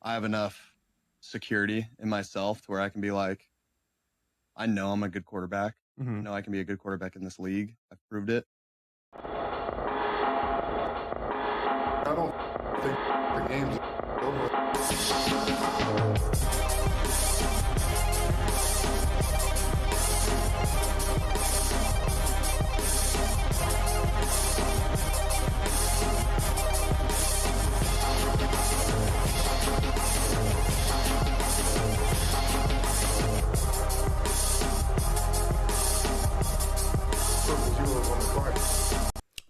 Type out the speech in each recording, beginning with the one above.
I have enough security in myself to where I can be like, I know I'm a good quarterback. I know I can be a good quarterback in this league. I've proved it. I don't think the game's over.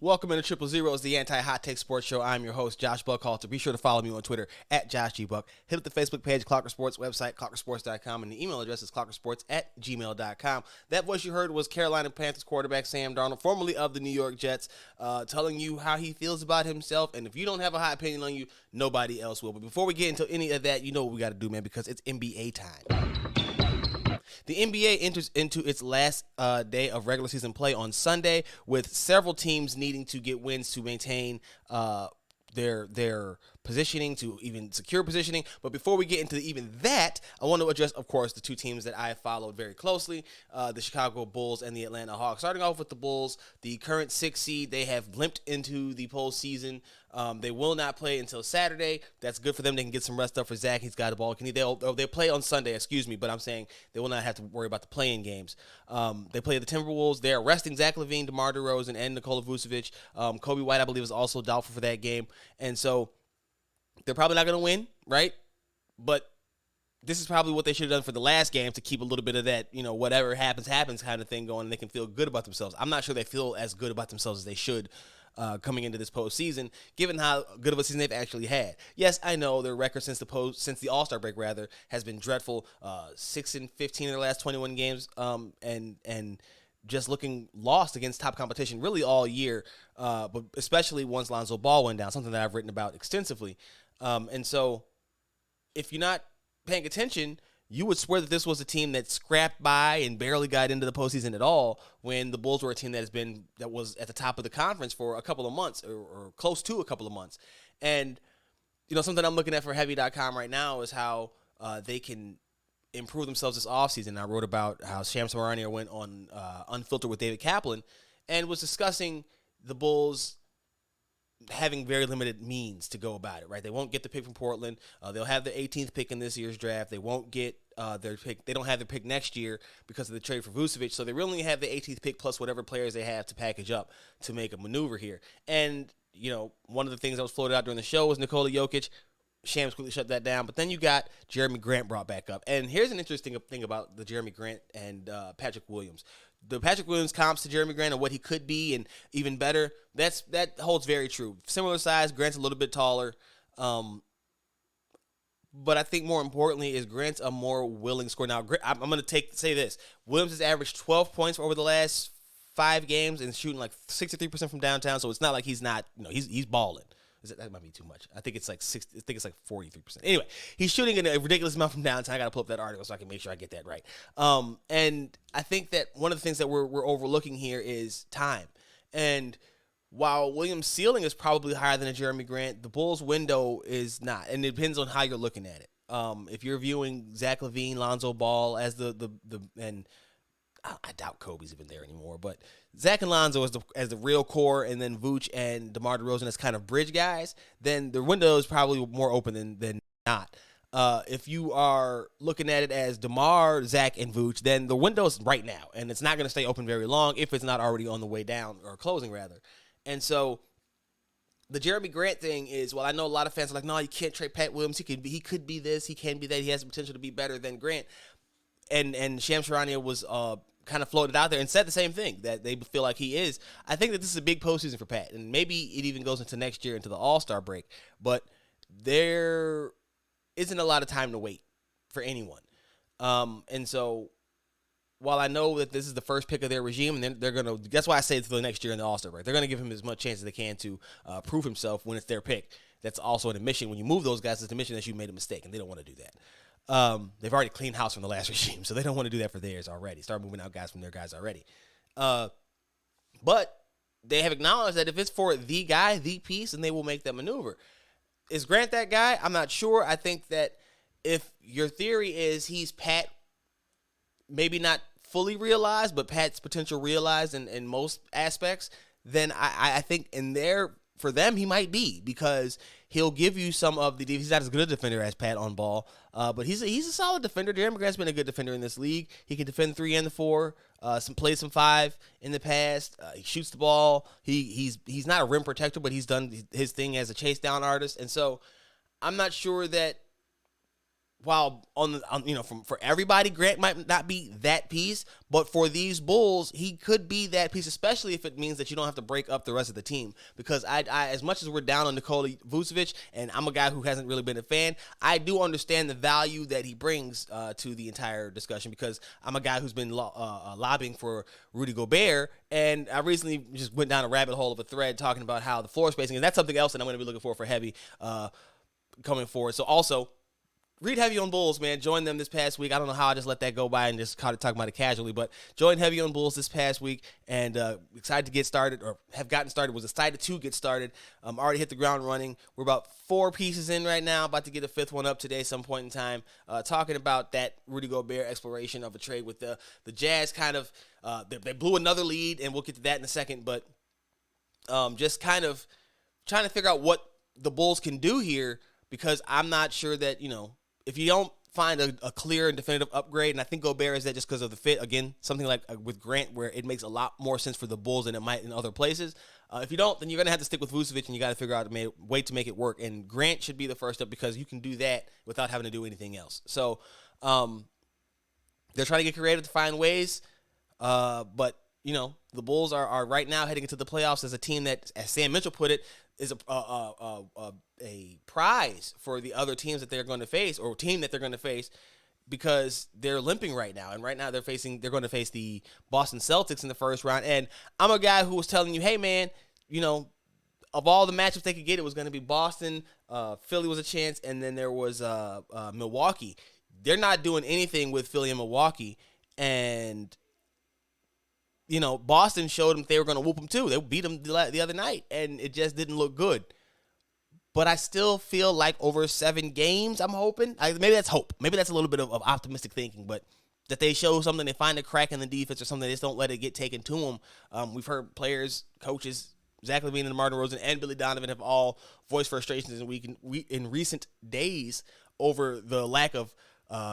Welcome into Triple Zero, the anti-hot take sports show. I'm your host, Josh Buckhalter. Be sure to follow me on Twitter at JoshGBuck. Hit up the Facebook page, Clocker Sports, website, clockersports.com, and the email address is clockersports@gmail.com. That voice you heard was Carolina Panthers quarterback Sam Darnold, formerly of the New York Jets, telling you how he feels about himself. And if you don't have a high opinion on you, nobody else will. But before we get into any of that, you know what we got to do, man, because it's NBA time. The NBA enters into its last day of regular season play on Sunday, with several teams needing to get wins to maintain their positioning, to even secure positioning. But before we get into even that, I want to address, of course, the two teams that I followed very closely, the Chicago Bulls and the Atlanta Hawks. Starting off with the Bulls, the current 6th seed, they have limped into the postseason. They will not play until Saturday. That's good for them. They can get some rest up for Zach. He's got the ball. They'll play on Sunday, but I'm saying they will not have to worry about the play-in games. They play the Timberwolves. They're resting Zach LaVine, DeMar DeRozan, and Nikola Vucevic. Kobe White, I believe, is also doubtful for that game. And so they're probably not going to win, right? But this is probably what they should have done for the last game to keep a little bit of that, whatever happens kind of thing going, and they can feel good about themselves. I'm not sure they feel as good about themselves as they should coming into this postseason, given how good of a season they've actually had. Yes, I know their record since the All-Star break has been dreadful. 6-15 in their last 21 games, and just looking lost against top competition really all year, but especially once Lonzo Ball went down, something that I've written about extensively. And so if you're not paying attention, you would swear that this was a team that scrapped by and barely got into the postseason at all, when the Bulls were a team that was at the top of the conference for a couple of months or close to a couple of months. And, something I'm looking at for Heavy.com right now is how they can improve themselves this offseason. I wrote about how Shams Charania went on Unfiltered with David Kaplan and was discussing the Bulls having very limited means to go about it, right? They won't get the pick from Portland. They'll have the 18th pick in this year's draft. They won't get their pick. They don't have their pick next year because of the trade for Vucevic. So they really only have the 18th pick plus whatever players they have to package up to make a maneuver here. And, one of the things that was floated out during the show was Nikola Jokic. Shams quickly shut that down. But then you got Jeremy Grant brought back up. And here's an interesting thing about the Jeremy Grant and Patrick Williams. The Patrick Williams comps to Jeremy Grant and what he could be, and even better, that holds very true. Similar size, Grant's a little bit taller. But I think more importantly is Grant's a more willing scorer. Now, I'm going to say this. Williams has averaged 12 points over the last 5 games and shooting like 63% from downtown, so it's not like he's not, he's balling. That might be too much. I think it's like 43%. Anyway, he's shooting a ridiculous amount from downtown. I got to pull up that article so I can make sure I get that right. And I think that one of the things that we're overlooking here is time. And while Williams' ceiling is probably higher than a Jeremy Grant, the Bulls' window is not. And it depends on how you're looking at it. If you're viewing Zach LaVine, Lonzo Ball as and I doubt Kobe's even there anymore, but Zach and Lonzo as the real core, and then Vooch and DeMar DeRozan as kind of bridge guys, then the window is probably more open than not. If you are looking at it as DeMar, Zach, and Vooch, then the window's right now, and it's not going to stay open very long if it's not already on the way down, or closing rather. And so the Jeremy Grant thing is, well, I know a lot of fans are like, no, you can't trade Pat Williams. He could be this, he can be that, he has the potential to be better than Grant. And Shams Charania was kind of floated out there and said the same thing, that they feel like he is. I think that this is a big postseason for Pat, and maybe it even goes into next year, into the All-Star break. But there isn't a lot of time to wait for anyone. And so while I know that this is the first pick of their regime, and then they're going to, that's why I say it's the next year in the All-Star break. They're going to give him as much chance as they can to prove himself when it's their pick. That's also an admission. When you move those guys, it's an admission that you made a mistake, and they don't want to do that. They've already cleaned house from the last regime, so they don't want to do that for theirs already. Start moving out guys from their guys already. But they have acknowledged that if it's for the guy, the piece, then they will make that maneuver. is Grant that guy? I'm not sure. I think that if your theory is he's Pat, maybe not fully realized, but Pat's potential realized in most aspects, then I think for them, he might be, because he'll give you some of the. He's not as good a defender as Pat on ball, but he's a solid defender. Jeremy Grant's been a good defender in this league. He can defend 3 and the 4. Played some 5 in the past. He shoots the ball. He's not a rim protector, but he's done his thing as a chase down artist. And so I'm not sure that. While for everybody, Grant might not be that piece, but for these Bulls, he could be that piece, especially if it means that you don't have to break up the rest of the team. Because I as much as we're down on Nikola Vucevic, and I'm a guy who hasn't really been a fan, I do understand the value that he brings to the entire discussion, because I'm a guy who's been lobbying for Rudy Gobert, and I recently just went down a rabbit hole of a thread talking about how the floor spacing, and that's something else that I'm going to be looking for Heavy coming forward. So also, read Heavy on Bulls, man. Join them this past week. I don't know how I just let that go by and just kind of talk about it casually, but join Heavy on Bulls this past week, and excited to get started, or have gotten started. Was excited to get started. Already hit the ground running. We're about 4 pieces in right now, about to get a 5th one up today some point in time, talking about that Rudy Gobert exploration of a trade with the Jazz. Kind of they blew another lead, and we'll get to that in a second, but just kind of trying to figure out what the Bulls can do here, because I'm not sure that, if you don't find a clear and definitive upgrade, and I think Gobert is that just because of the fit, again, something like with Grant, where it makes a lot more sense for the Bulls than it might in other places. If you don't, then you're going to have to stick with Vucevic, and you got to figure out a way to make it work. And Grant should be the first up, because you can do that without having to do anything else. So they're trying to get creative to find ways, but the Bulls are right now heading into the playoffs as a team that, as Sam Mitchell put it, is a prize for the other teams that they're going to face, or team that they're going to face, because they're limping right now. And right now they're going to face the Boston Celtics in the first round. And I'm a guy who was telling you, hey man, of all the matchups they could get, it was going to be Boston, Philly was a chance, and then there was Milwaukee. They're not doing anything with Philly and Milwaukee, and Boston showed them they were going to whoop them too. They beat them the other night, and it just didn't look good. But I still feel like over 7 games, I'm hoping. Maybe that's hope. Maybe that's a little bit of optimistic thinking, but that they show something, they find a crack in the defense or something, they just don't let it get taken to them. We've heard players, coaches, Zach LaVine and DeMar DeRozan and Billy Donovan have all voiced frustrations in recent days over the lack of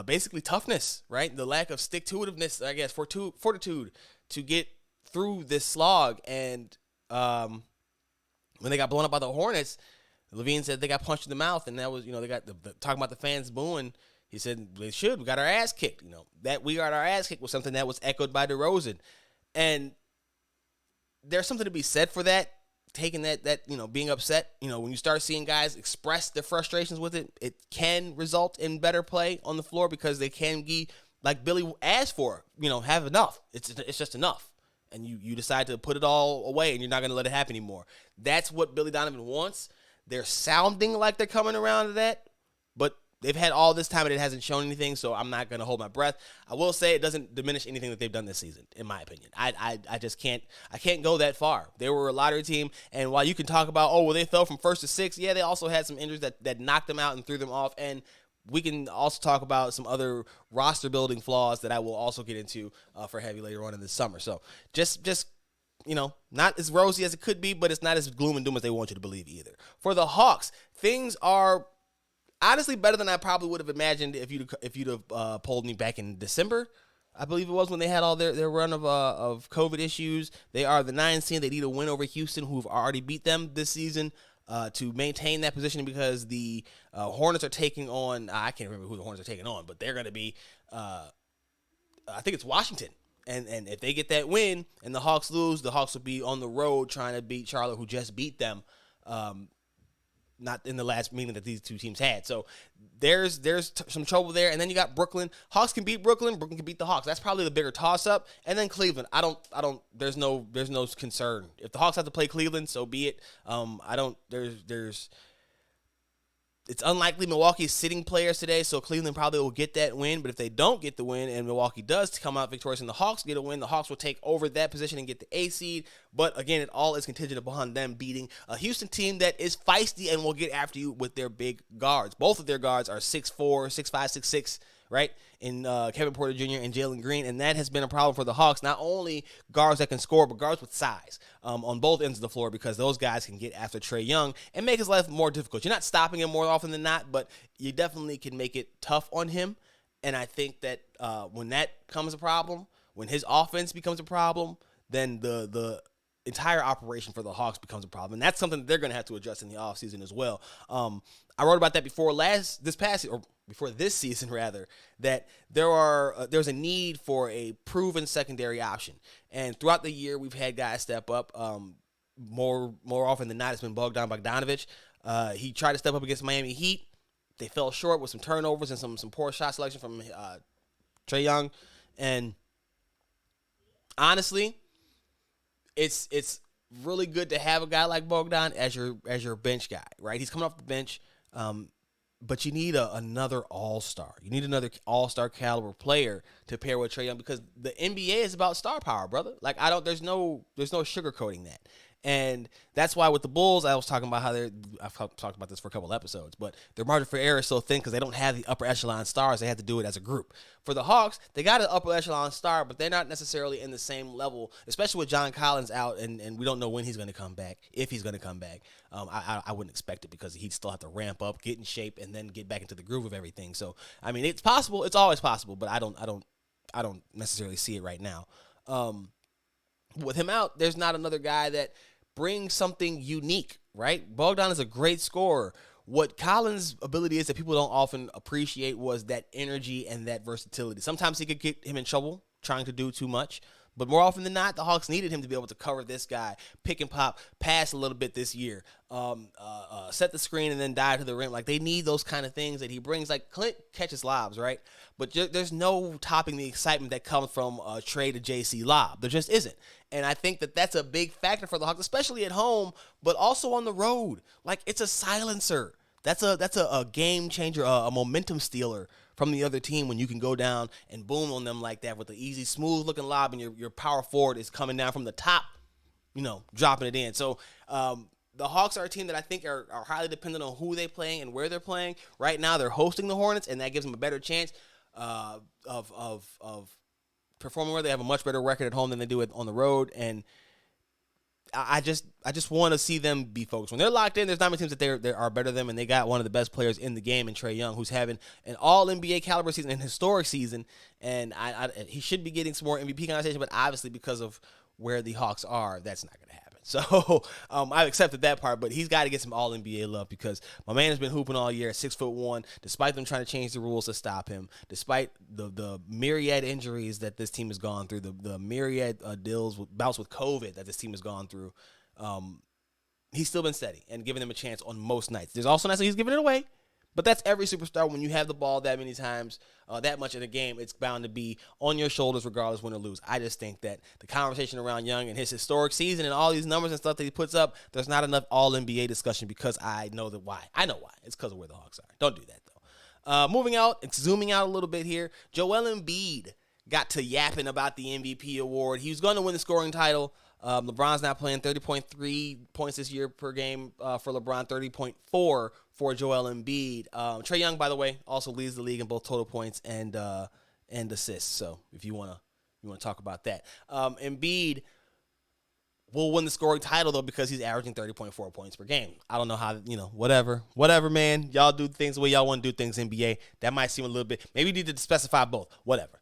basically toughness, right? The lack of stick-to-itiveness, I guess, fortitude to get through this slog. And when they got blown up by the Hornets, LaVine said they got punched in the mouth, and that was, they got talking about the fans booing. He said we got our ass kicked. That we got our ass kicked was something that was echoed by DeRozan, and there's something to be said for that. Taking that being upset, when you start seeing guys express their frustrations with it, it can result in better play on the floor, because they can be, like Billy asked for, have enough. It's just enough. And you decide to put it all away, and you're not going to let it happen anymore. That's what Billy Donovan wants. They're sounding like they're coming around to that, but they've had all this time and it hasn't shown anything, so I'm not going to hold my breath. I will say it doesn't diminish anything that they've done this season, in my opinion. I just can't go that far. They were a lottery team, and while you can talk about, they fell from 1st to 6th, yeah, they also had some injuries that knocked them out and threw them off, and we can also talk about some other roster-building flaws that I will also get into for Heavy later on in the summer. So just not as rosy as it could be, but it's not as gloom and doom as they want you to believe either. For the Hawks, things are honestly better than I probably would have imagined if you'd have polled me back in December. I believe it was when they had all their run of COVID issues. They are the 9th seed. They need a win over Houston, who've already beat them this season, to maintain that position, because the Hornets are taking on, I can't remember who the Hornets are taking on, but they're going to be, I think it's Washington. And if they get that win and the Hawks lose, the Hawks will be on the road trying to beat Charlotte, who just beat them, not in the last meeting that these two teams had. So there's some trouble there. And then you got Brooklyn. Hawks can beat Brooklyn. Brooklyn can beat the Hawks. That's probably the bigger toss-up. And then Cleveland. There's no concern. If the Hawks have to play Cleveland, so be it. It's unlikely Milwaukee's sitting players today, so Cleveland probably will get that win. But if they don't get the win and Milwaukee does come out victorious and the Hawks get a win, the Hawks will take over that position and get the A seed. But again, it all is contingent upon them beating a Houston team that is feisty and will get after you with their big guards. Both of their guards are 6'4", 6'5", 6'6", right? In Kevin Porter Jr. and Jalen Green, and that has been a problem for the Hawks. Not only guards that can score, but guards with size on both ends of the floor, because those guys can get after Trae Young and make his life more difficult. You're not stopping him more often than not, but you definitely can make it tough on him. And I think that when that becomes a problem, when his offense becomes a problem, then the entire operation for the Hawks becomes a problem. And that's something that they're going to have to address in the offseason as well. I wrote about that before this season, that there's a need for a proven secondary option. And throughout the year, we've had guys step up. More often than not, it's been Bogdanovich. He tried to step up against Miami Heat. They fell short with some turnovers and some poor shot selection from Trae Young. And honestly, it's really good to have a guy like Bogdan as your bench guy, right? He's coming off the bench, but you need another all-star. You need another all-star caliber player to pair with Trae Young, because the NBA is about star power, brother. Like, there's no sugarcoating that. And that's why with the Bulls, I was talking about how I've talked about this for a couple episodes, but their margin for error is so thin because they don't have the upper echelon stars. They have to do it as a group. For the Hawks, they got an upper echelon star, but they're not necessarily in the same level, especially with John Collins out, and we don't know when he's going to come back, if he's going to come back. I wouldn't expect it, because he'd still have to ramp up, get in shape, and then get back into the groove of everything. So, I mean, it's possible. It's always possible, but I don't necessarily see it right now. With him out, there's not another guy that brings something unique, right? Bogdan is a great scorer. What Collins' ability is that people don't often appreciate was that energy and that versatility. Sometimes he could get him in trouble trying to do too much, but more often than not, the Hawks needed him to be able to cover this guy, pick and pop, pass a little bit this year, set the screen and then dive to the rim. Like, they need those kind of things that he brings. Like, Clint catches lobs, right? But there's no topping the excitement that comes from Trae to JC lob. There just isn't. And I think that that's a big factor for the Hawks, especially at home, but also on the road. Like, it's a silencer. That's a game changer, a momentum stealer from the other team when you can go down and boom on them like that with the easy, smooth-looking lob, and your power forward is coming down from the top, dropping it in. So the Hawks are a team that I think are highly dependent on who they're playing and where they're playing. Right now, they're hosting the Hornets, and that gives them a better chance of performing where they have a much better record at home than they do on the road. And I just want to see them be focused. When they're locked in, there's not many teams that they are better than them, and they got one of the best players in the game in Trae Young, who's having an all-NBA caliber season, an historic season, and he should be getting some more MVP conversation, but obviously because of where the Hawks are, that's not going to happen. So I've accepted that part, but he's got to get some all-NBA love, because my man has been hooping all year at 6'1", despite them trying to change the rules to stop him, despite the myriad injuries that this team has gone through, the myriad bouts with COVID that this team has gone through. He's still been steady and giving them a chance on most nights. There's also nights that he's giving it away, but that's every superstar. When you have the ball that many times, that much in a game, it's bound to be on your shoulders regardless win or lose. I just think that the conversation around Young and his historic season and all these numbers and stuff that he puts up, there's not enough all-NBA discussion, because I know why. I know why. It's because of where the Hawks are. Don't do that, though. Moving out, zooming out a little bit here, Joel Embiid got to yapping about the MVP award. He was going to win the scoring title. LeBron's not playing. 30.3 points this year per game for LeBron, 30.4 for Joel Embiid. Trae Young, by the way, also leads the league in both total points and assists. So if you want to talk about that, Embiid will win the scoring title, though, because he's averaging 30.4 points per game. I don't know how, whatever, man. Y'all do things the way y'all want to do things, NBA. That might seem a little bit, maybe you need to specify both. Whatever.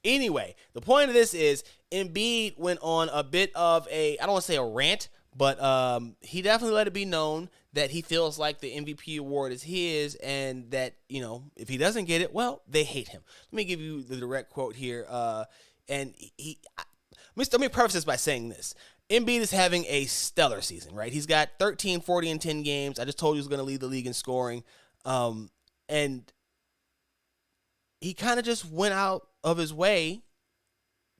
Anyway, the point of this is Embiid went on a bit of I don't want to say a rant, but he definitely let it be known that he feels like the MVP award is his, and that, if he doesn't get it, well, they hate him. Let me give you the direct quote here. And let me preface this by saying this. Embiid is having a stellar season, right? He's got 13, 40, and 10 games. I just told you he was going to lead the league in scoring. And he kind of just went out of his way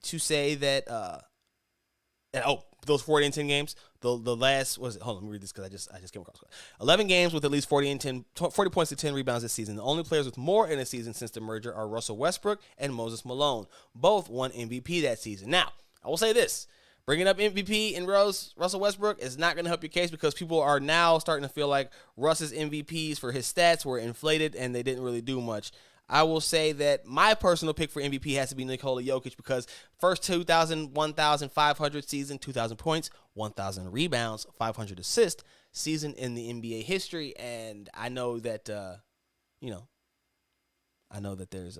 to say that, those 40 and 10 games, The last was it? Hold on, let me read this because I just came across it. 11 games with at least 40 points and 10 rebounds this season. The only players with more in a season since the merger are Russell Westbrook and Moses Malone. Both won MVP that season. Now, I will say this. Bringing up MVP and Russell Westbrook is not going to help your case because people are now starting to feel like Russ's MVPs for his stats were inflated and they didn't really do much. I will say that my personal pick for MVP has to be Nikola Jokic because first 2,000, 1,500 season, 2,000 points, 1,000 rebounds, 500 assists season in the NBA history. And I know that, there's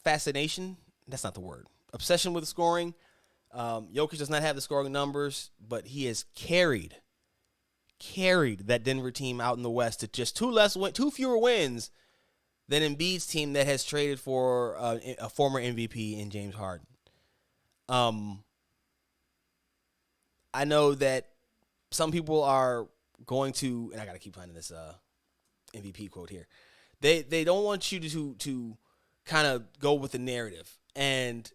fascination. That's not the word. Obsession with scoring. Jokic does not have the scoring numbers, but he has carried that Denver team out in the West to just two fewer wins than Embiid's team that has traded for a former MVP in James Harden. I know that some people are going to, and I got to keep finding this MVP quote here. They don't want you to kind of go with the narrative, and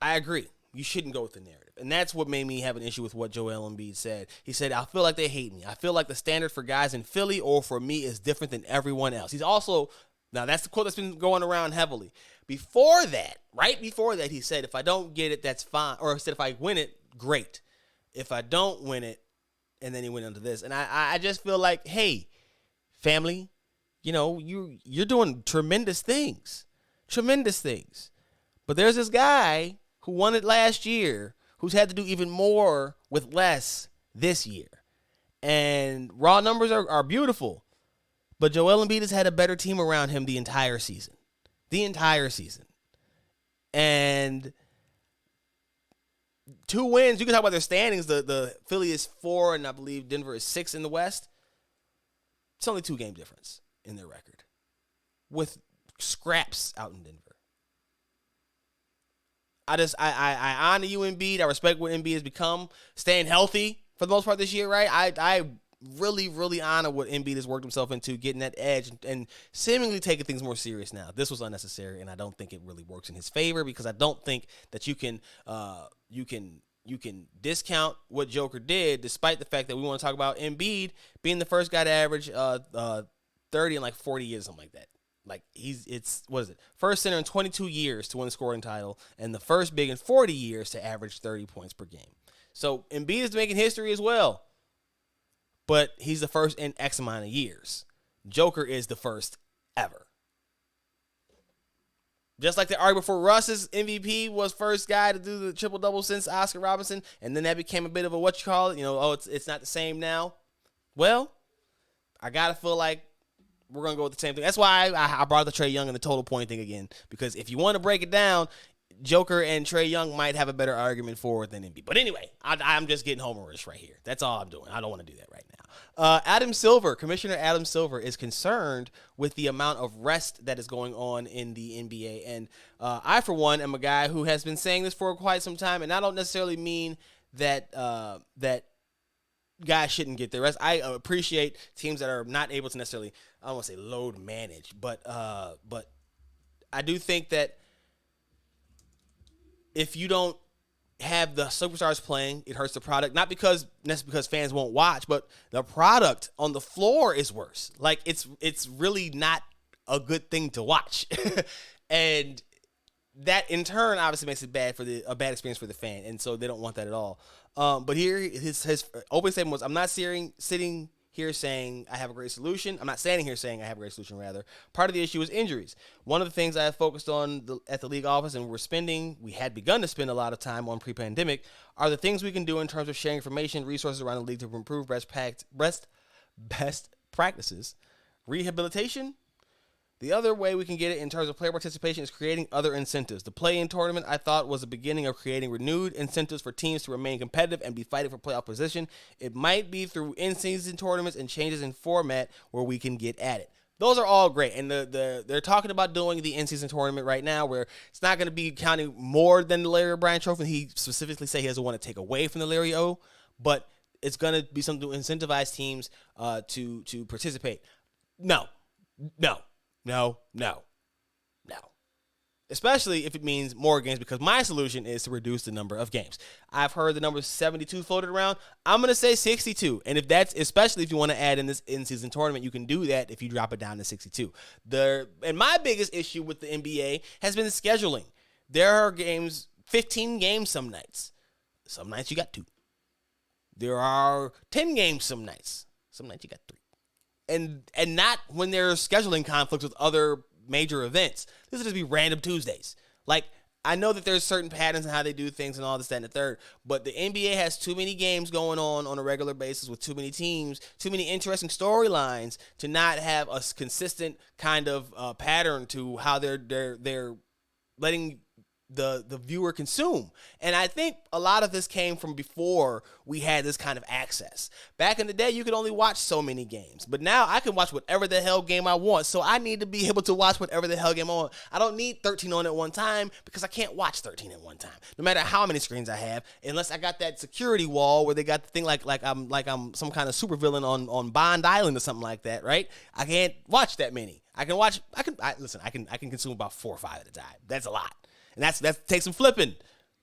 I agree. You shouldn't go with the narrative. And that's what made me have an issue with what Joel Embiid said. He said, I feel like they hate me. I feel like the standard for guys in Philly or for me is different than everyone else. He's also, now that's the quote that's been going around heavily. Before that, right before that, he said, if I don't get it, that's fine. Or he said, if I win it, great. If I don't win it, and then he went into this. And I just feel like, hey, family, you're doing tremendous things. Tremendous things. But there's this guy who won it last year, who's had to do even more with less this year. And raw numbers are beautiful. But Joel Embiid has had a better team around him the entire season. The entire season. And 2 wins, you can talk about their standings. The Philly is 4, and I believe Denver is 6 in the West. It's only 2-game difference in their record. With scraps out in Denver. I honor you, Embiid. I respect what Embiid has become. Staying healthy for the most part this year, right? I really, really honor what Embiid has worked himself into, getting that edge and seemingly taking things more serious now. This was unnecessary, and I don't think it really works in his favor because I don't think that you can discount what Joker did, despite the fact that we want to talk about Embiid being the first guy to average 30 in like 40 years, something like that. Like first center in 22 years to win the scoring title, and the first big in 40 years to average 30 points per game. So Embiid is making history as well, but he's the first in X amount of years. Joker is the first ever. Just like the argument for Russ's MVP was first guy to do the triple-double since Oscar Robertson, and then that became a bit of a it's not the same now. Well, I got to feel like we're going to go with the same thing. That's why I brought the Trae Young and the total point thing again, because if you want to break it down, Joker and Trae Young might have a better argument for it than Embiid. But anyway, I'm just getting homerish right here. That's all I'm doing. I don't want to do that right now. Commissioner Adam Silver is concerned with the amount of rest that is going on in the NBA. And I, for one, am a guy who has been saying this for quite some time, and I don't necessarily mean that guys shouldn't get their rest. I appreciate teams that are not able to necessarily, I don't want to say load manage, but I do think that if you don't have the superstars playing, it hurts the product. Not because fans won't watch, but the product on the floor is worse. Like it's really not a good thing to watch, and that in turn obviously makes it a bad experience for the fan, and so they don't want that at all. But here his opening statement was, "I'm not sitting here saying I have a great solution. I'm not standing here saying I have a great solution, rather. Part of the issue is injuries. One of the things I have focused on at the league office, and we had begun to spend a lot of time on pre-pandemic, are the things we can do in terms of sharing information, resources around the league to improve best practices. Rehabilitation? The other way we can get it in terms of player participation is creating other incentives. The play-in tournament, I thought, was the beginning of creating renewed incentives for teams to remain competitive and be fighting for playoff position. It might be through in-season tournaments and changes in format where we can get at it." Those are all great, and they're talking about doing the in-season tournament right now, where it's not going to be counting more than the Larry O'Brien Trophy. He specifically said he doesn't want to take away from the Larry O, but it's going to be something to incentivize teams to participate. No. especially if it means more games, because my solution is to reduce the number of games. I've heard the number 72 floated around. I'm going to say 62. And if that's, especially if you want to add in this in-season tournament, you can do that if you drop it down to 62. And my biggest issue with the NBA has been scheduling. There are games, 15 games some nights. Some nights you got 2. There are 10 games some nights. Some nights you got 3. And not when there's scheduling conflicts with other major events. This will just be random Tuesdays. Like, I know that there's certain patterns in how they do things and all this, that, and the third, but the NBA has too many games going on a regular basis with too many teams, too many interesting storylines to not have a consistent kind of pattern to how they're letting the viewer consume. And I think a lot of this came from before we had this kind of access. Back in the day, you could only watch so many games, but now I can watch whatever the hell game I want. So I need to be able to watch whatever the hell game I want. I don't need 13 on at one time because I can't watch 13 at one time, no matter how many screens I have, unless I got that security wall where they got the thing like I'm some kind of supervillain on Bond Island or something like that, right? I can't watch that many. I can consume about 4 or 5 at a time. That's a lot. And that takes some flipping.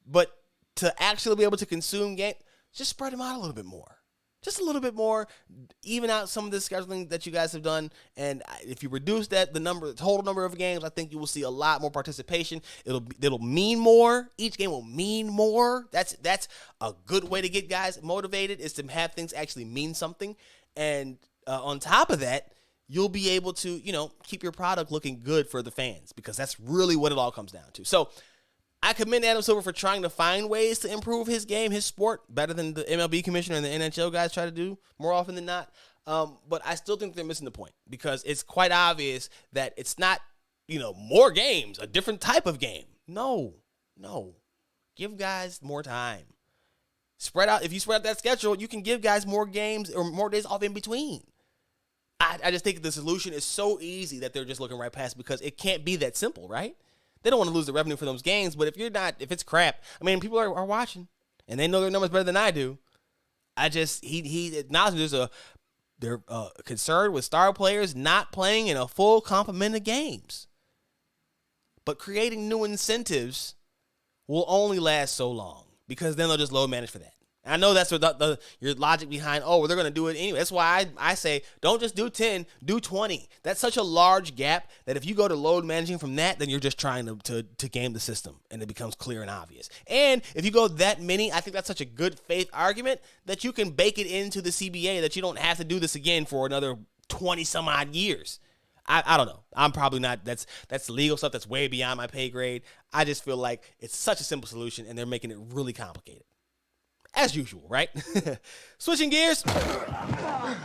But to actually be able to consume games, just spread them out a little bit more. Just a little bit more. Even out some of the scheduling that you guys have done. And if you reduce the total number of games, I think you will see a lot more participation. It'll mean more. Each game will mean more. That's a good way to get guys motivated, is to have things actually mean something. And on top of that, you'll be able to, keep your product looking good for the fans, because that's really what it all comes down to. So I commend Adam Silver for trying to find ways to improve his game, his sport, better than the MLB commissioner and the NHL guys try to do more often than not. But I still think they're missing the point, because it's quite obvious that it's not, more games, a different type of game. No. Give guys more time. If you spread out that schedule, you can give guys more games or more days off in between. I just think the solution is so easy that they're just looking right past, because it can't be that simple, right? They don't want to lose the revenue for those games, but if it's crap, people are watching, and they know their numbers better than I do. He acknowledges they're concerned with star players not playing in a full complement of games. But creating new incentives will only last so long, because then they'll just load manage for that. I know that's what your logic behind, they're going to do it anyway. That's why I say don't just do 10, do 20. That's such a large gap that if you go to load managing from that, then you're just trying to game the system, and it becomes clear and obvious. And if you go that many, I think that's such a good faith argument that you can bake it into the CBA that you don't have to do this again for another 20 some odd years. I don't know. I'm probably not. That's legal stuff that's way beyond my pay grade. I just feel like it's such a simple solution, and they're making it really complicated. As usual, right? Switching gears. The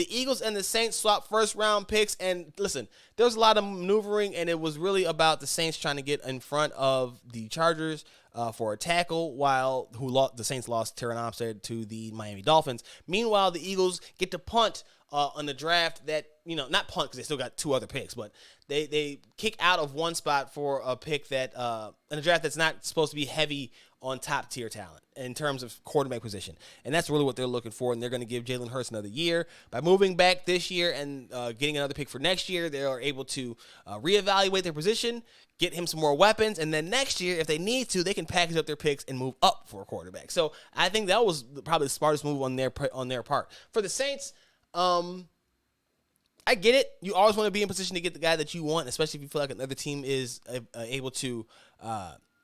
Eagles and the Saints swapped first-round picks. And listen, there was a lot of maneuvering, and it was really about the Saints trying to get in front of the Chargers for a tackle, while the Saints lost Terran Armstead to the Miami Dolphins. Meanwhile, the Eagles get to punt on the draft that, not punt because they still got 2 other picks, but they kick out of one spot for a pick that in a draft that's not supposed to be heavy on top-tier talent in terms of quarterback position. And that's really what they're looking for, and they're going to give Jalen Hurts another year. By moving back this year and getting another pick for next year, they are able to reevaluate their position, get him some more weapons, and then next year, if they need to, they can package up their picks and move up for a quarterback. So I think that was probably the smartest move on their part. For the Saints, I get it. You always want to be in position to get the guy that you want, especially if you feel like another team is able to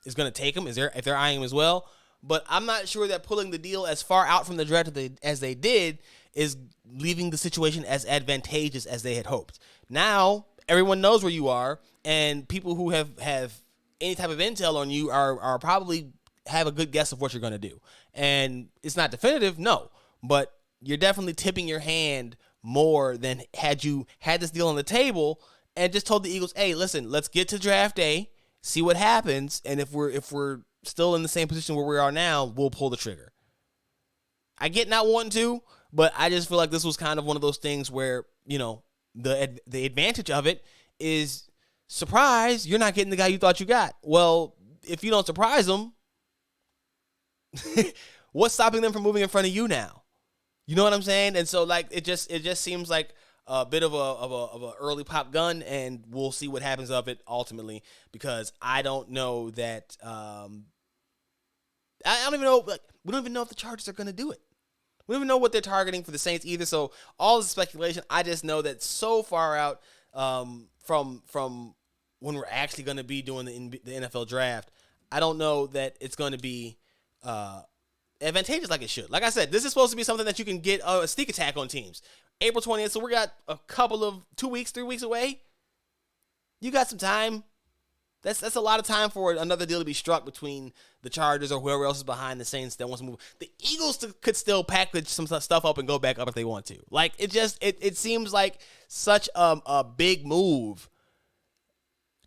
is going to take him, if they're eyeing him as well. But I'm not sure that pulling the deal as far out from the draft as they did is leaving the situation as advantageous as they had hoped. Now, everyone knows where you are, and people who have any type of intel on you are probably have a good guess of what you're going to do. And it's not definitive, no, but you're definitely tipping your hand more than had you had this deal on the table and just told the Eagles, hey, listen, let's get to draft day, see what happens, and if we're still in the same position where we are now, we'll pull the trigger. I get not wanting to, but I just feel like this was kind of one of those things where, the advantage of it is, surprise, you're not getting the guy you thought you got. Well, if you don't surprise them, what's stopping them from moving in front of you now? You know what I'm saying? And so, it just seems like a bit of a early pop gun, and we'll see what happens of it ultimately. Because I don't know that I don't even know. Like, we don't even know if the Chargers are going to do it. We don't even know what they're targeting for the Saints either. So all this speculation. I just know that so far out from when we're actually going to be doing the NFL draft, I don't know that it's going to be advantageous like it should. Like I said, this is supposed to be something that you can get a sneak attack on teams. April 20th, so we got a couple of 2 weeks, 3 weeks away. You got some time. That's a lot of time for another deal to be struck between the Chargers or whoever else is behind the Saints that wants to move. The Eagles could still package some stuff up and go back up if they want to. Like, it seems like such a big move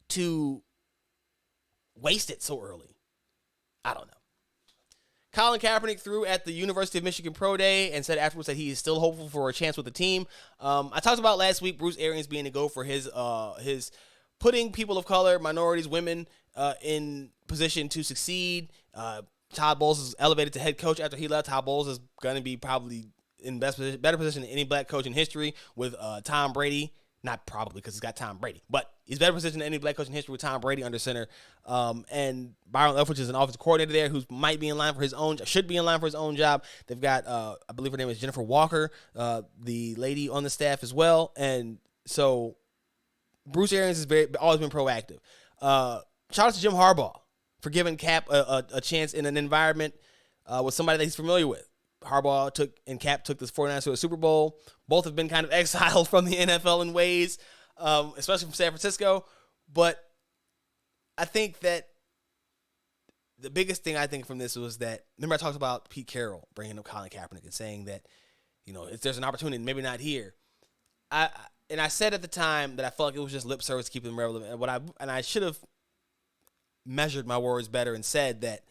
to waste it so early. I don't know. Colin Kaepernick threw at the University of Michigan Pro Day and said afterwards that he is still hopeful for a chance with the team. I talked about last week Bruce Arians being a go for his putting people of color, minorities, women in position to succeed. Todd Bowles is elevated to head coach after he left. Todd Bowles is going to be probably in better position than any black coach in history with Tom Brady. Not probably because he's got Tom Brady, but he's better positioned than any black coach in history with Tom Brady under center. And Byron Leftwich is an offensive coordinator there who might be in line for his own, should be in line for his own job. They've got, I believe her name is Jennifer Walker, the lady on the staff as well. And so Bruce Arians has always been proactive. Shout out to Jim Harbaugh for giving Cap a chance in an environment with somebody that he's familiar with. Harbaugh and Cap took this 49ers to a Super Bowl. Both have been kind of exiled from the NFL in ways, especially from San Francisco. But I think that the biggest thing I think from this was that, remember I talked about Pete Carroll bringing up Colin Kaepernick and saying that, if there's an opportunity, maybe not here. And I said at the time that I felt like it was just lip service to keep them relevant. And I should have measured my words better and said that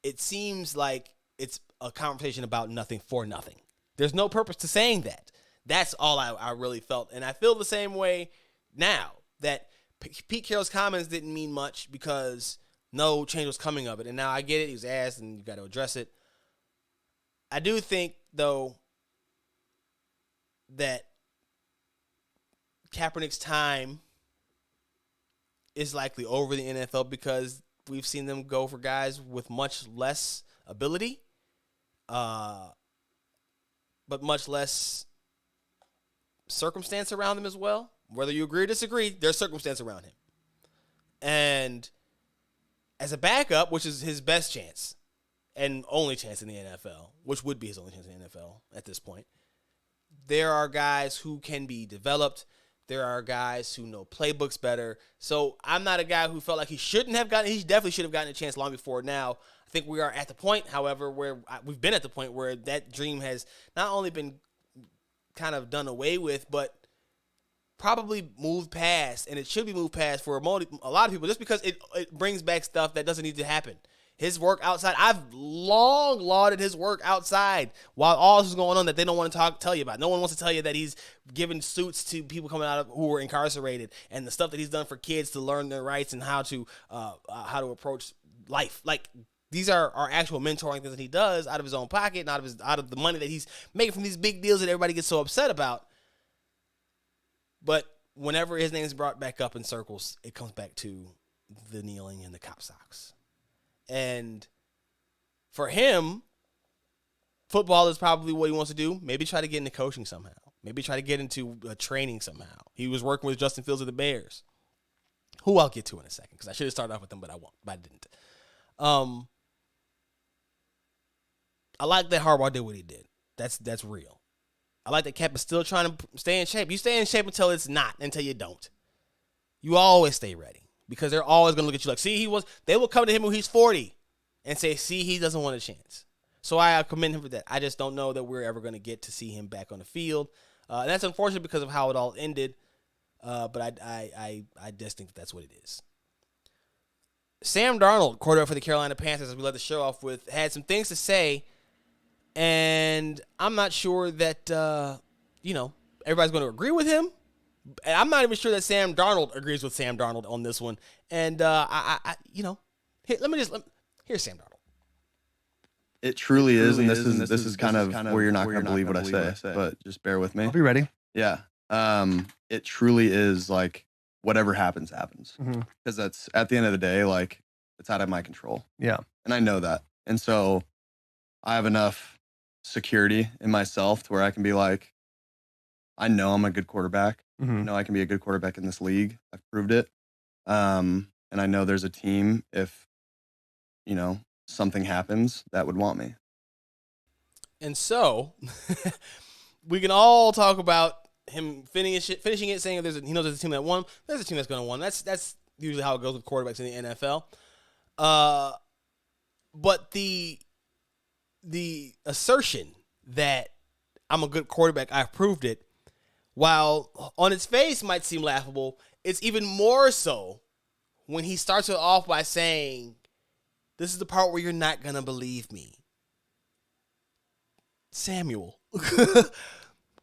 it seems like it's a conversation about nothing for nothing. There's no purpose to saying that. That's all I really felt. And I feel the same way now that Pete Carroll's comments didn't mean much because no change was coming of it. And now I get it. He was asked and you got to address it. I do think, though, that Kaepernick's time is likely over the NFL because we've seen them go for guys with much less ability, but much less circumstance around them as well. Whether you agree or disagree, there's circumstance around him. And as a backup, which is his best chance and only chance in the NFL, which would be his only chance in the NFL at this point, there are guys who can be developed. There are guys who know playbooks better. So I'm not a guy who felt like he definitely should have gotten a chance long before now. I think we are at the point, however, where we've been at the point where that dream has not only been kind of done away with, but probably moved past, and it should be moved past for a lot of people just because it brings back stuff that doesn't need to happen. His work outside, I've long lauded his work outside while all this is going on that they don't want to tell you about. No one wants to tell you that he's giving suits to people coming out of who were incarcerated and the stuff that he's done for kids to learn their rights and how to approach life. Like, these are actual mentoring things that he does out of his own pocket and out of the money that he's making from these big deals that everybody gets so upset about. But whenever his name is brought back up in circles, it comes back to the kneeling and the cop socks. And for him, football is probably what he wants to do. Maybe try to get into coaching somehow. Maybe try to get into training somehow. He was working with Justin Fields of the Bears, who I'll get to in a second because I should have started off with them, but I won't. But I didn't. I like that Harbaugh did what he did. That's real. I like that Cap is still trying to stay in shape. You stay in shape until it's not, until you don't. You always stay ready. Because they're always going to look at you like, they will come to him when he's 40 and say, see, he doesn't want a chance. So I commend him for that. I just don't know that we're ever going to get to see him back on the field. And that's unfortunate because of how it all ended. But I just think that's what it is. Sam Darnold, quarterback for the Carolina Panthers, as we let the show off with, had some things to say. And I'm not sure that, everybody's going to agree with him. And I'm not even sure that Sam Darnold agrees with Sam Darnold on this one. And here's Sam Darnold. It truly is, and this is kind of where you're not going to believe what I say, but just bear with me. I'll be ready. Yeah. It truly is like whatever happens, happens. Because that's at the end of the day, like it's out of my control. Yeah. And I know that. And so I have enough security in myself to where I can be like, I know I'm a good quarterback. I know I can be a good quarterback in this league. I've proved it. And I know there's a team, if, something happens, that would want me. And so we can all talk about him finishing it, saying he knows there's a team that won. There's a team that's going to win. That's usually how it goes with quarterbacks in the NFL. But the assertion that I'm a good quarterback, I've proved it, while on its face might seem laughable, it's even more so when he starts it off by saying, this is the part where you're not going to believe me. Samuel,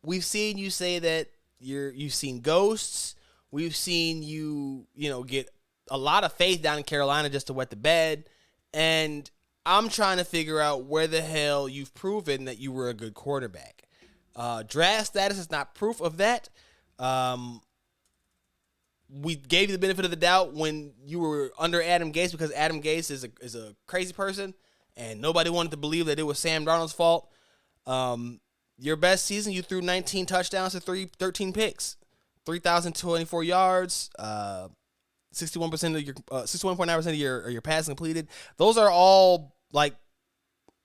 we've seen you say that you've seen ghosts. We've seen you get a lot of faith down in Carolina just to wet the bed. And I'm trying to figure out where the hell you've proven that you were a good quarterback. Draft status is not proof of that. We gave you the benefit of the doubt when you were under Adam Gase because Adam Gase is a crazy person, and nobody wanted to believe that it was Sam Darnold's fault. Your best season, you threw 19 touchdowns to 13 picks, 3,024 yards, 61% of your 61.9% of your passes completed. Those are all like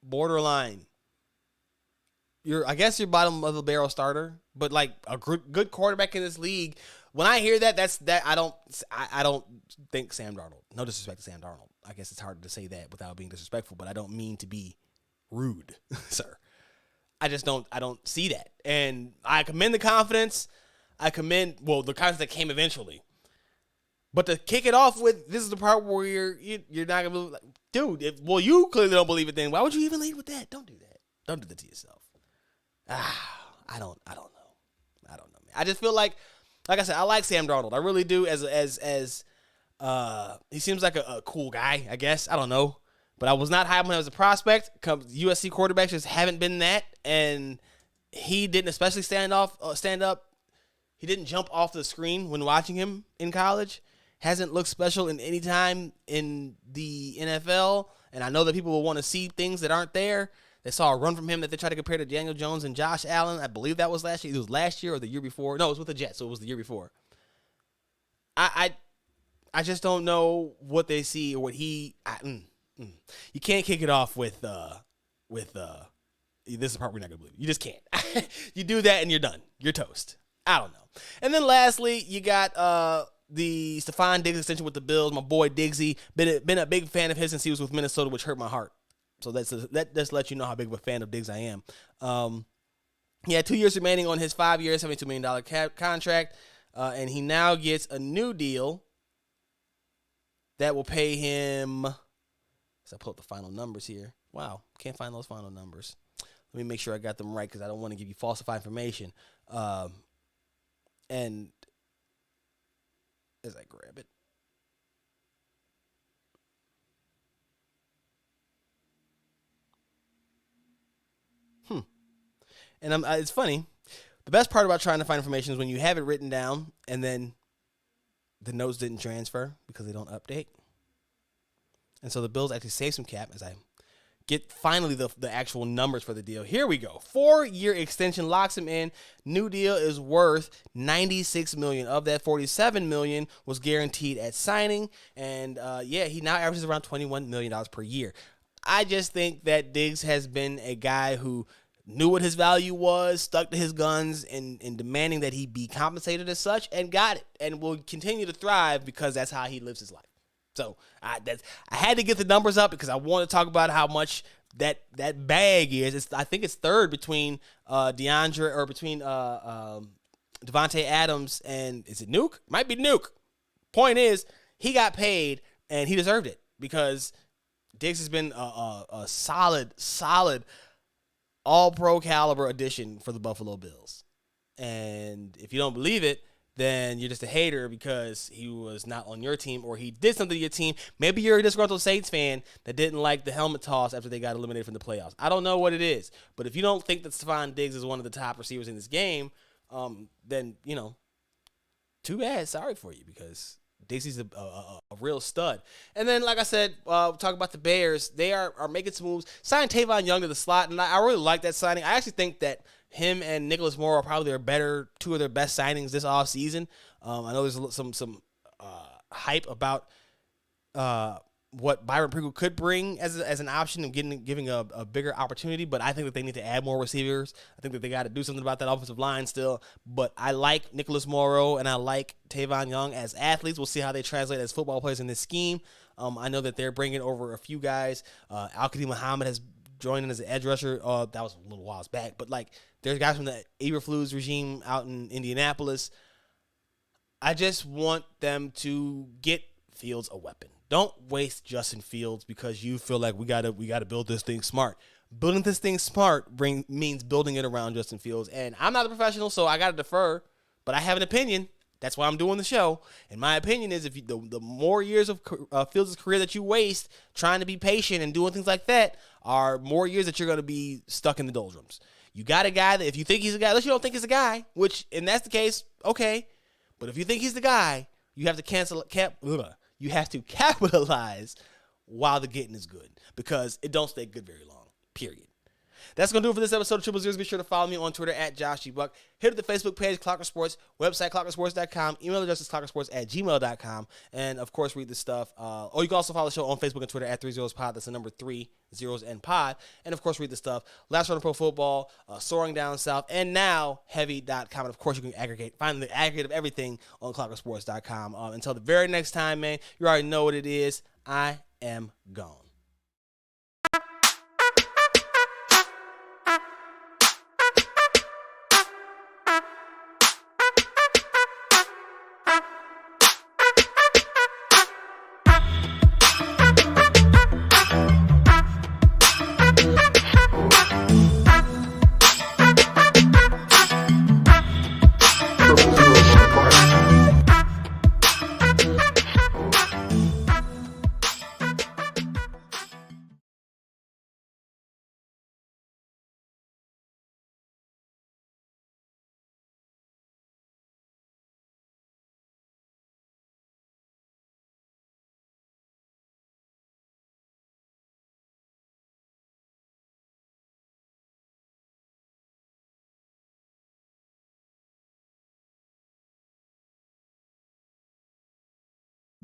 borderline. I guess you're bottom of the barrel starter, but like a good quarterback in this league. When I hear that, I don't think Sam Darnold. No disrespect to Sam Darnold. I guess it's hard to say that without being disrespectful, but I don't mean to be rude, sir. I don't see that. And I commend the confidence. The confidence that came eventually. But to kick it off with, this is the part where you're not going to believe, dude, you clearly don't believe it then. Why would you even lead with that? Don't do that. Don't do that to yourself. I don't know. Man. I just feel like I said, I like Sam Darnold. I really do he seems like a cool guy, I guess. I don't know. But I was not high on him as a prospect. USC quarterbacks just haven't been that. And he didn't especially stand up. He didn't jump off the screen when watching him in college. Hasn't looked special in any time in the NFL. And I know that people will want to see things that aren't there. They saw a run from him that they tried to compare to Daniel Jones and Josh Allen. I believe that was last year. It was last year or the year before. No, it was with the Jets, so it was the year before. I just don't know what they see or what he... You can't kick it off with this is the part we're not going to believe. You just can't. You do that and you're done. You're toast. I don't know. And then lastly, you got the Stefon Diggs extension with the Bills. My boy Diggsy. Been a big fan of his since he was with Minnesota, which hurt my heart. So that just lets you know how big of a fan of Diggs I am. He had 2 years remaining on his 5 year, $72 million contract. And he now gets a new deal that will pay him... So I pull up the final numbers here. Wow, can't find those final numbers. Let me make sure I got them right because I don't want to give you falsified information. And as I grab it. And it's funny. The best part about trying to find information is when you have it written down and then the notes didn't transfer because they don't update. And so the Bills actually save some cap as I get finally the actual numbers for the deal. Here we go. 4-year extension locks him in. New deal is worth $96 million. Of that, $47 million was guaranteed at signing. And he now averages around $21 million per year. I just think that Diggs has been a guy who knew what his value was, stuck to his guns, and demanding that he be compensated as such, and got it, and will continue to thrive because that's how he lives his life. So I had to get the numbers up because I want to talk about how much that bag is. I think it's third between Devontae Adams and is it Nuke? Might be Nuke. Point is, he got paid and he deserved it because Diggs has been a solid all-pro caliber addition for the Buffalo Bills. And if you don't believe it, then you're just a hater because he was not on your team or he did something to your team. Maybe you're a disgruntled Saints fan that didn't like the helmet toss after they got eliminated from the playoffs. I don't know what it is. But if you don't think that Stefon Diggs is one of the top receivers in this game, then too bad. Sorry for you because Dixie's a real stud. And then, like I said, talk about the Bears. They are making some moves. Signed Tavon Young to the slot, and I really like that signing. I actually think that him and Nicholas Moore are probably two of their best signings this offseason. I know there's some hype about what Byron Pringle could bring as an option and giving a bigger opportunity, but I think that they need to add more receivers. I think that they got to do something about that offensive line still. But I like Nicholas Morrow and I like Tavon Young as athletes. We'll see how they translate as football players in this scheme. I know that they're bringing over a few guys. Al-Qadim Muhammad has joined in as an edge rusher. That was a little while back, but there's guys from the Eberflus regime out in Indianapolis. I just want them to get Fields a weapon. Don't waste Justin Fields because you feel like we gotta build this thing smart. Building this thing smart means building it around Justin Fields. And I'm not a professional, so I gotta defer. But I have an opinion. That's why I'm doing the show. And my opinion is, if the more years of Fields' career that you waste trying to be patient and doing things like that, are more years that you're gonna be stuck in the doldrums. You got a guy that if you think he's a guy, unless you don't think he's a guy, which and that's the case, okay. But if you think he's the guy, you have to you have to capitalize while the getting is good because it don't stay good very long, period. That's going to do it for this episode of Triple Zeros. Be sure to follow me on Twitter at JoshGBuck. Hit up the Facebook page, Clocker Sports, website, clockersports.com, email address is clockersports@gmail.com, and, of course, read the stuff. Or you can also follow the show on Facebook and Twitter at 30spod. That's the number 3 zeros and pod. And, of course, read the stuff. Last Run of Pro Football, Soaring Down South, and now Heavy.com. And, of course, you can find the aggregate of everything on clockersports.com. Until the very next time, man, you already know what it is. I am gone.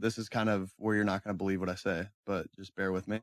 This is kind of where you're not going to believe what I say, but just bear with me.